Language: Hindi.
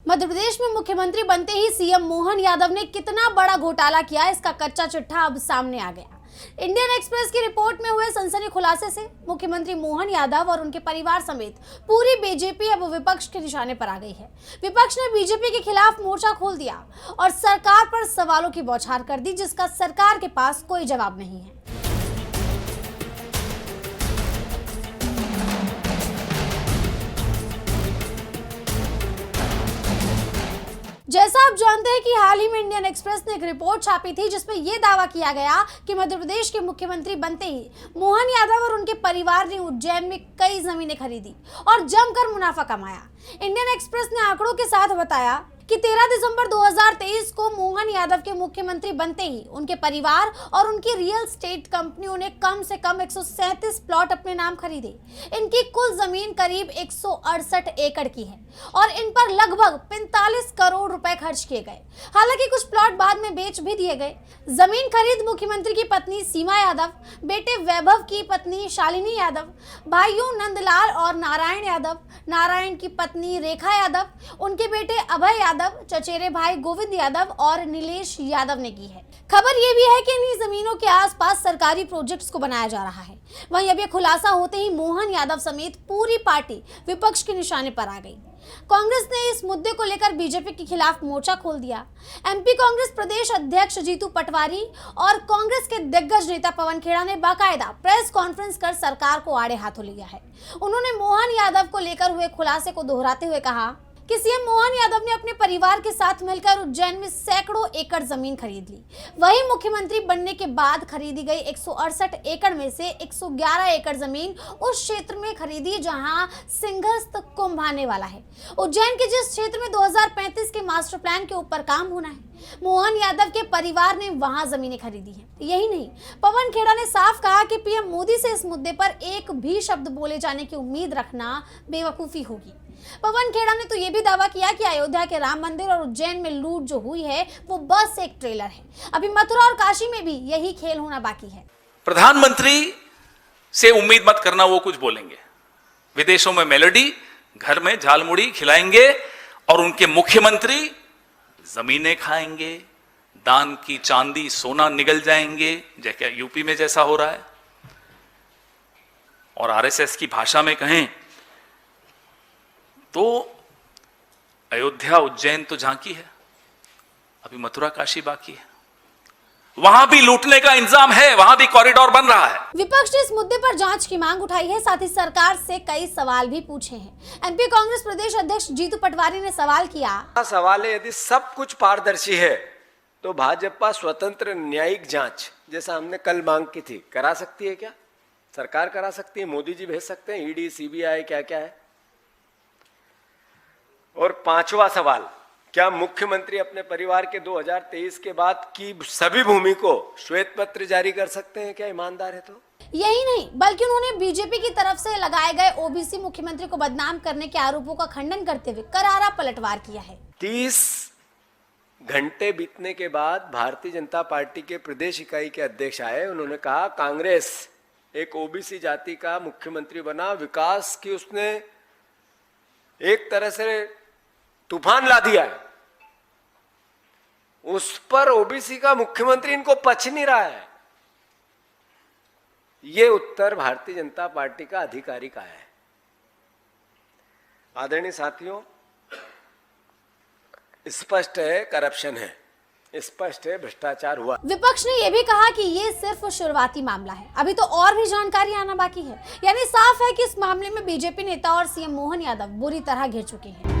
मध्य प्रदेश में मुख्यमंत्री बनते ही सीएम मोहन यादव ने कितना बड़ा घोटाला किया, इसका कच्चा चिट्ठा अब सामने आ गया। इंडियन एक्सप्रेस की रिपोर्ट में हुए सनसनी खुलासे से मुख्यमंत्री मोहन यादव और उनके परिवार समेत पूरी बीजेपी अब विपक्ष के निशाने पर आ गई है। विपक्ष ने बीजेपी के खिलाफ मोर्चा खोल दिया और सरकार पर सवालों की बौछार कर दी, जिसका सरकार के पास कोई जवाब नहीं है। जैसा आप जानते हैं कि हाल ही में इंडियन एक्सप्रेस ने एक रिपोर्ट छापी थी, जिसमें यह दावा किया गया कि मध्य प्रदेश के मुख्यमंत्री बनते ही मोहन यादव और उनके परिवार ने उज्जैन में कई जमीनें खरीदी और जमकर मुनाफा कमाया। इंडियन एक्सप्रेस ने आंकड़ों के साथ बताया कि 13 दिसंबर 2023 को मोहन यादव के मुख्यमंत्री बनते ही उनके परिवार और उनकी रियल एस्टेट कंपनियों ने कम से कम 137 प्लॉट अपने नाम खरीदे। इनकी कुल जमीन करीब 168 एकड़ की है और इन पर लगभग 45 करोड़ रुपए खर्च किए गए। हालांकि कुछ प्लॉट बाद में बेच भी दिए गए। जमीन खरीद मुख्यमंत्री की पत्नी सीमा यादव, बेटे वैभव की पत्नी शालिनी यादव, भाइयों नंदलाल और नारायण यादव, नारायण की पत्नी रेखा यादव, उनके बेटे अभय यादव, चचेरे भाई गोविंद यादव और नीलेश यादव ने की है। खबर ये भी है कि इन्हीं जमीनों के आसपास सरकारी प्रोजेक्ट्स को बनाया जा रहा है। वहीं अब ये खुलासा होते ही मोहन यादव समेत पूरी पार्टी विपक्ष के निशाने पर आ गई। कांग्रेस ने इस मुद्दे को लेकर बीजेपी के खिलाफ मोर्चा खोल दिया। एमपी कांग्रेस प्रदेश अध्यक्ष जीतू पटवारी और कांग्रेस के दिग्गज नेता पवन खेड़ा ने बाकायदा प्रेस कॉन्फ्रेंस कर सरकार को आड़े हाथों लिया है। उन्होंने मोहन यादव को लेकर हुए खुलासे को दोहराते हुए कहा कि सीएम मोहन यादव ने अपने परिवार के साथ मिलकर उज्जैन में सैकड़ों एकड़ जमीन खरीद ली। वहीं मुख्यमंत्री बनने के बाद खरीदी गई 168 एकड़ में से 111 एकड़ जमीन उस क्षेत्र में खरीदी जहां सिंहस्थ कुंभ आने वाला है। उज्जैन के जिस क्षेत्र में 2035 के मास्टर प्लान के ऊपर काम होना है, मोहन यादव के परिवार ने वहां जमीनें खरीदी हैं। यही नहीं, पवन खेड़ा ने साफ कहा कि पीएम मोदी से इस मुद्दे पर एक भी शब्द बोले जाने की उम्मीद रखना बेवकूफी होगी। पवन खेड़ा ने तो यह भी दावा किया कि अयोध्या के राम मंदिर और उज्जैन में लूट जो हुई है वो बस एक ट्रेलर है। अभी मथुरा और काशी में भी यही खेल होना बाकी है। प्रधानमंत्री से उम्मीद मत करना वो कुछ बोलेंगे। विदेशों में मेलोडी, घर में झालमुड़ी खिलाएंगे और उनके मुख्यमंत्री जमीनें खाएंगे, दान की चांदी सोना निगल जाएंगे, जैसे यूपी में जैसा हो रहा है। और आरएसएस की भाषा में कहें तो अयोध्या उज्जैन तो झांकी है, अभी मथुरा काशी बाकी है। वहां भी लूटने का इंतजाम है, वहां भी कॉरिडोर बन रहा है। विपक्ष ने इस मुद्दे पर जांच की मांग उठाई है, साथ ही सरकार से कई सवाल भी पूछे हैं। एमपी कांग्रेस प्रदेश अध्यक्ष जीतू पटवारी ने सवाल किया। सवाल है, यदि सब कुछ पारदर्शी है तो भाजपा स्वतंत्र न्यायिक जांच जैसा हमने कल मांग की थी करा सकती है क्या? सरकार करा सकती है, मोदी जी भेज सकते हैं, ईडी सीबीआई क्या क्या है। और पांचवा सवाल, क्या मुख्यमंत्री अपने परिवार के 2023 के बाद की सभी भूमि को श्वेत पत्र जारी कर सकते हैं क्या? ईमानदार है तो। यही नहीं, बल्कि उन्होंने बीजेपी की तरफ से लगाए गए ओबीसी मुख्यमंत्री को बदनाम करने के आरोपों का खंडन करते हुए करारा पलटवार किया है। 30 घंटे बीतने के बाद भारतीय जनता पार्टी के प्रदेश इकाई के अध्यक्ष आए। उन्होंने कहा कांग्रेस एक ओबीसी जाति का मुख्यमंत्री बना, विकास की उसने एक तरह से तूफान ला दिया है, उस पर ओबीसी का मुख्यमंत्री इनको पच नहीं रहा है। ये उत्तर भारतीय जनता पार्टी का अधिकारी का है। आदरणीय साथियों, स्पष्ट है करप्शन है, स्पष्ट है भ्रष्टाचार हुआ। विपक्ष ने यह भी कहा कि ये सिर्फ शुरुआती मामला है, अभी तो और भी जानकारी आना बाकी है। यानी साफ है कि इस मामले में बीजेपी नेता और सीएम मोहन यादव बुरी तरह घिर चुके हैं।